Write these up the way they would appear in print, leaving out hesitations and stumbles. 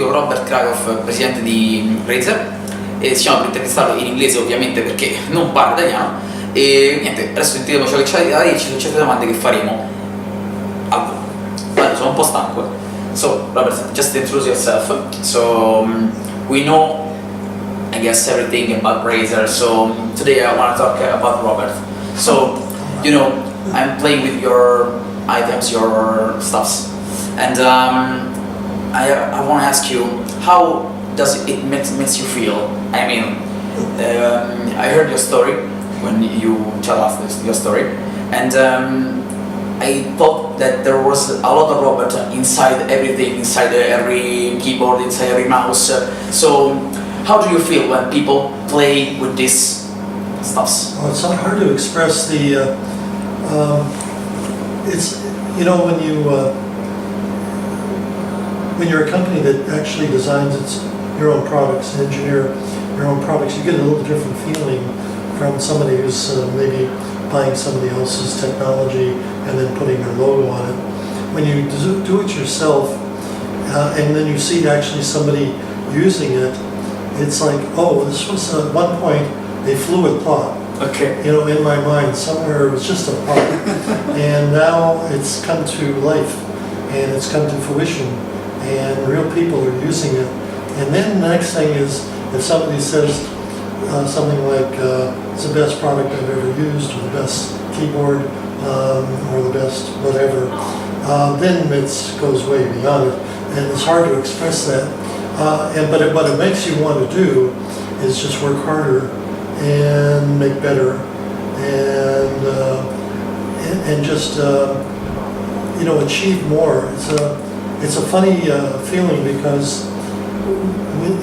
con Robert Krakoff, presidente di Razer, e stiamo per intervistarlo in inglese ovviamente perché non parla italiano, e niente, adesso sentiremo ciò che c'è da dirci su certe domande che faremo a voi. Allora, sono un po' stanco. So, Robert, just introduce yourself. So, we know, I guess, everything about Razer, so today I want to talk about Robert. So, you know, I'm playing with your items, your stuffs, and I want to ask you, how does it makes you feel? I mean, I heard your story when you tell us your story, and I thought that there was a lot of Robert inside everything, inside every keyboard, inside every mouse. So, how do you feel when people play with these stuffs? Well, it's not hard to express the. It's, you know, when you're a company that actually designs your own products, engineer your own products, you get a little different feeling from somebody who's maybe buying somebody else's technology and then putting their logo on it. When you do it yourself, and then you see actually somebody using it, it's like, oh, this was at one point a fluid plot. Okay. You know, in my mind, somewhere it was just a plot, and now it's come to life, and it's come to fruition, and real people are using it. And then the next thing is, if somebody says something like, it's the best product I've ever used, or the best keyboard, or the best whatever, then it goes way beyond it, and it's hard to express that. But what it makes you want to do is just work harder and make better, and just you know, achieve more. It's a funny feeling, because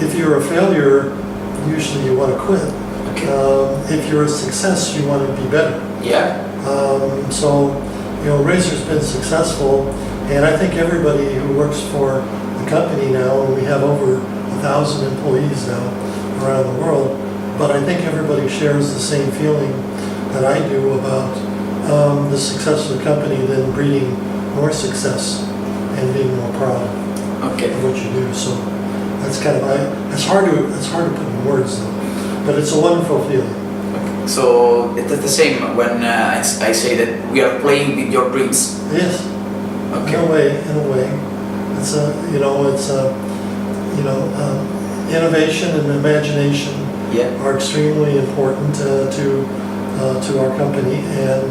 if you're a failure, usually you want to quit. Okay. If you're a success, you want to be better. Yeah. So, you know, Razer's been successful, and I think everybody who works for the company now, and we have over 1,000 employees now around the world, but I think everybody shares the same feeling that I do about the success of the company, then breeding more success and being more proud of what you do. So that's kind of, it's hard to put in words though, but it's a wonderful feeling. Okay. So it's the same when I say that we are playing with your dreams. Yes. Okay. In a way, it's innovation and imagination are extremely important to our company, and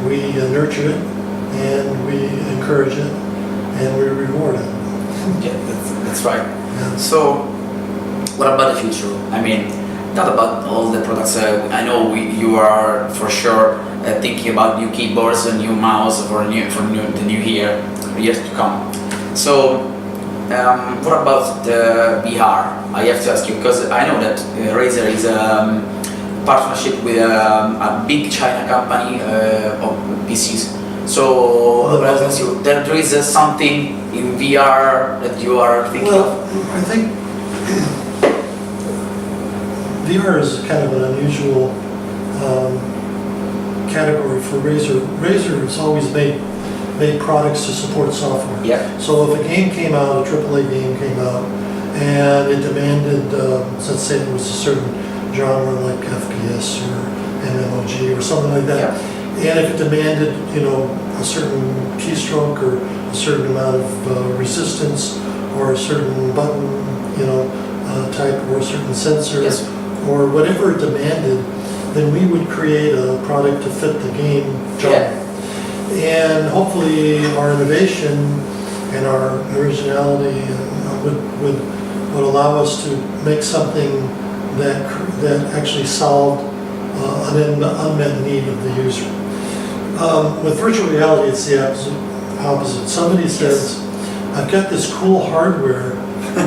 we nurture it, and we encourage it, and we reward it. Yeah, that's right. Yeah. So, what about the future? I mean, not about all the products. I know you are for sure thinking about new keyboards and new mouse for the new years to come. So, what about the VR? I have to ask you, because I know that Razer is a partnership with a big China company of PCs. So I was asking you, there is something in VR that you are thinking of? I think VR is kind of an unusual category for Razer. Razer has always made products to support software. Yeah. So if a game came out, a AAA game came out, and it demanded, let's say it was a certain genre like FPS or MMOG or something like that, and if it demanded, you know, a certain keystroke or a certain amount of resistance or a certain button, you know, type, or a certain sensor, or whatever it demanded, then we would create a product to fit the game genre. And hopefully our innovation and our originality would allow us to make something that actually solved an unmet need of the user. With virtual reality, it's the opposite. Somebody says, I've got this cool hardware,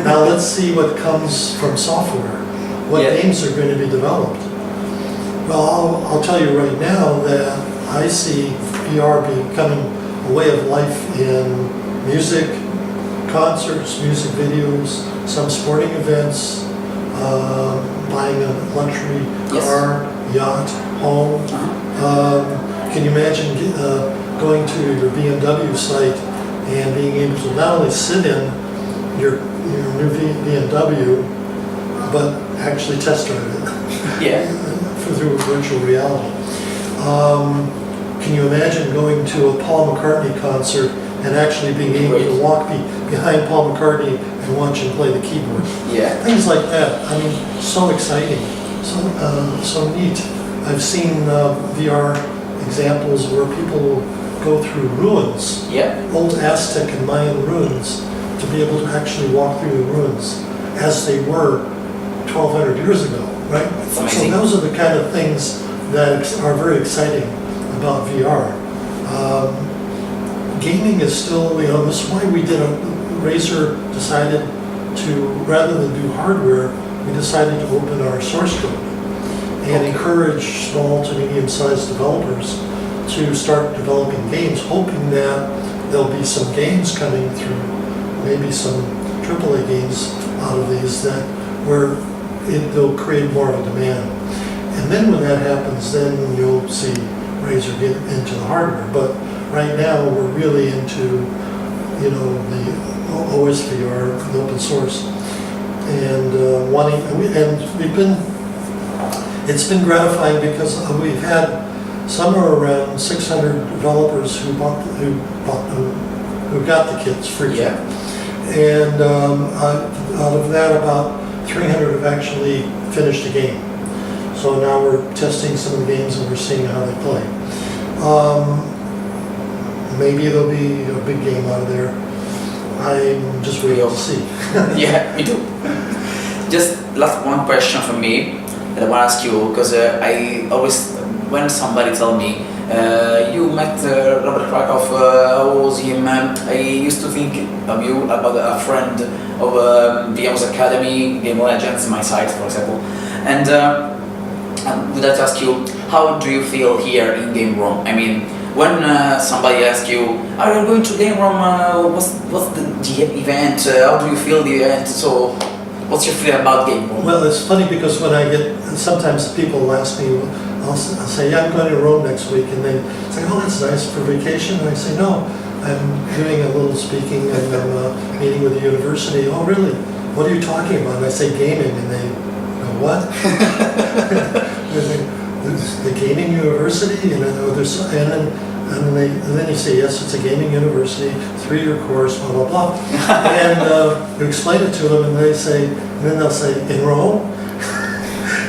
now let's see what comes from software. What games are going to be developed? Well, I'll tell you right now that I see VR becoming a way of life in music, concerts, music videos, some sporting events, buying a luxury car, yacht, home. Can you imagine going to your BMW site and being able to not only sit in, your new BMW, but actually test drive it. Yeah. Through virtual reality. Can you imagine going to a Paul McCartney concert and actually being able to walk behind Paul McCartney and watch him play the keyboard? Yeah. Things like that. I mean, so exciting, so neat. I've seen VR examples where people go through ruins, old Aztec and Mayan ruins, to be able to actually walk through the ruins as they were 1,200 years ago, right? So those are the kind of things that are very exciting about VR. Gaming is still, this is why we did Razer decided to, rather than do hardware, we decided to open our source code and encourage small to medium-sized developers to start developing games, hoping that there'll be some games coming through, maybe some AAA games out of these that where they'll create more of a demand. And then when that happens, then you'll see Razer get into the hardware. But right now we're really into, the OSVR, the open source, and it's been gratifying because we've had somewhere around 600 developers who got the kits free. Yeah. And out of that, about 300 have actually finished the game. So now we're testing some of the games and we're seeing how they play. Maybe there'll be a big game out of there. I'm just waiting to see. Yeah, me too. Just last one question from me that I want to ask you, because I always, when somebody tells me, you met Robert Krakoff, how was him? I used to think of you about a friend of VM's Academy, Game Legends, my site, for example. And I would like to ask you, how do you feel here in Game Room? I mean, when somebody asks you, are you going to Game Room? What's the event? How do you feel the event? So, what's your feeling about Game Room? Well, it's funny because when I get, sometimes people ask me, I'll say, yeah, I'm going to Rome next week, and they say, oh, that's nice for vacation. And I say, no, I'm doing a little speaking and I'm meeting with the university. Oh, really? What are you talking about? And I say gaming, and they go, what? The gaming university? And then you say, yes, it's a gaming university, 3-year course, blah, blah, blah. And you explain it to them, and then they'll say, in Rome?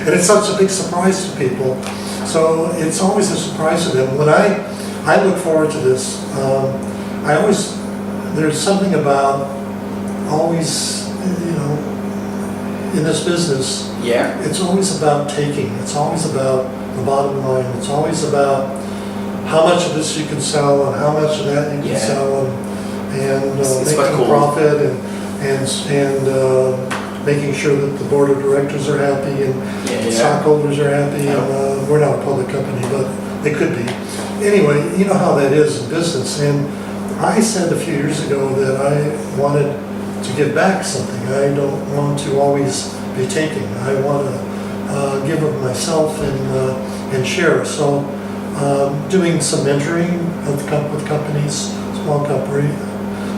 And it's such a big surprise to people. So it's always a surprise to them. When I look forward to this, there's something about always, in this business, it's always about taking. It's always about the bottom line. It's always about how much of this you can sell and how much of that you can sell, and making a profit and making sure that the board of directors are happy and stockholders are happy. And we're not a public company, but they could be. Anyway, you know how that is in business. And I said a few years ago that I wanted to give back something. I don't want to always be taking. I want to give of myself and share. So doing some mentoring with companies, small company,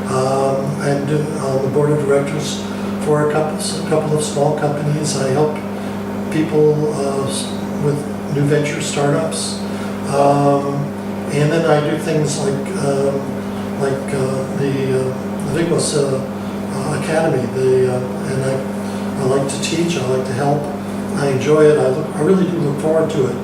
and on the board of directors for a couple of small companies. I help people with new venture startups, and then I do things like the Vigmos Academy. And I like to teach. I like to help. I enjoy it. I really do look forward to it.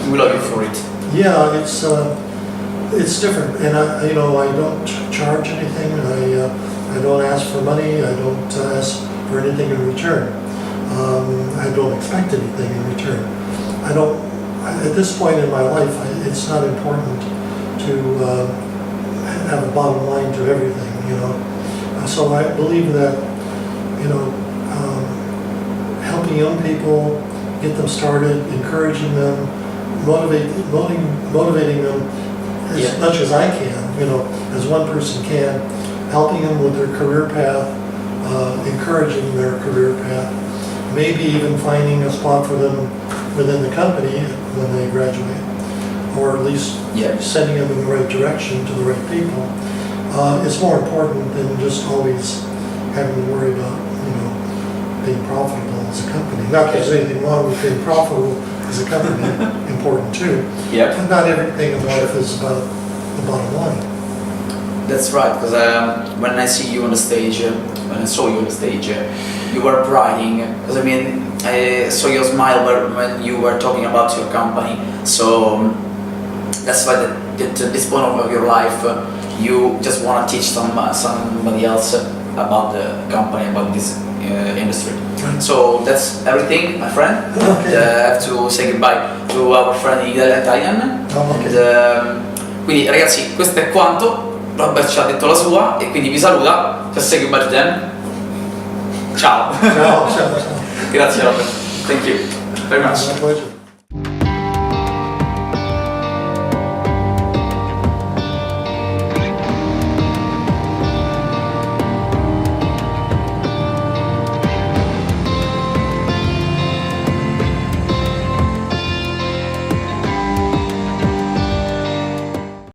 We love you for it. Yeah, it's different, and I don't charge anything. I don't ask for money. I don't ask for anything in return. I don't expect anything in return. At this point in my life, it's not important to have a bottom line to everything, So I believe that, helping young people, get them started, encouraging them, motivating them as much as I can, as one person can, helping them with their career path, encouraging their career path, maybe even finding a spot for them within the company when they graduate, or at least sending them in the right direction to the right people. It's more important than just always having to worry about, being profitable as a company. Not that there's anything wrong with being profitable as a company, important too. Yeah. But not everything in life is about the bottom line. That's right, because when I see you on the stage, when I saw you on the stage, you were writing, because I saw your smile when you were talking about your company, so that's why at this point of your life, you just want to teach somebody else about the company, about this industry. So that's everything, my friend. Okay. I have to say goodbye to our friend Italian. Okay. Quindi ragazzi, questo è quanto. Robert ci ha detto la sua e quindi vi saluta. Just say goodbye to them. Ciao. Ciao, ciao, ciao. Grazie Robert. Thank you very much. My pleasure.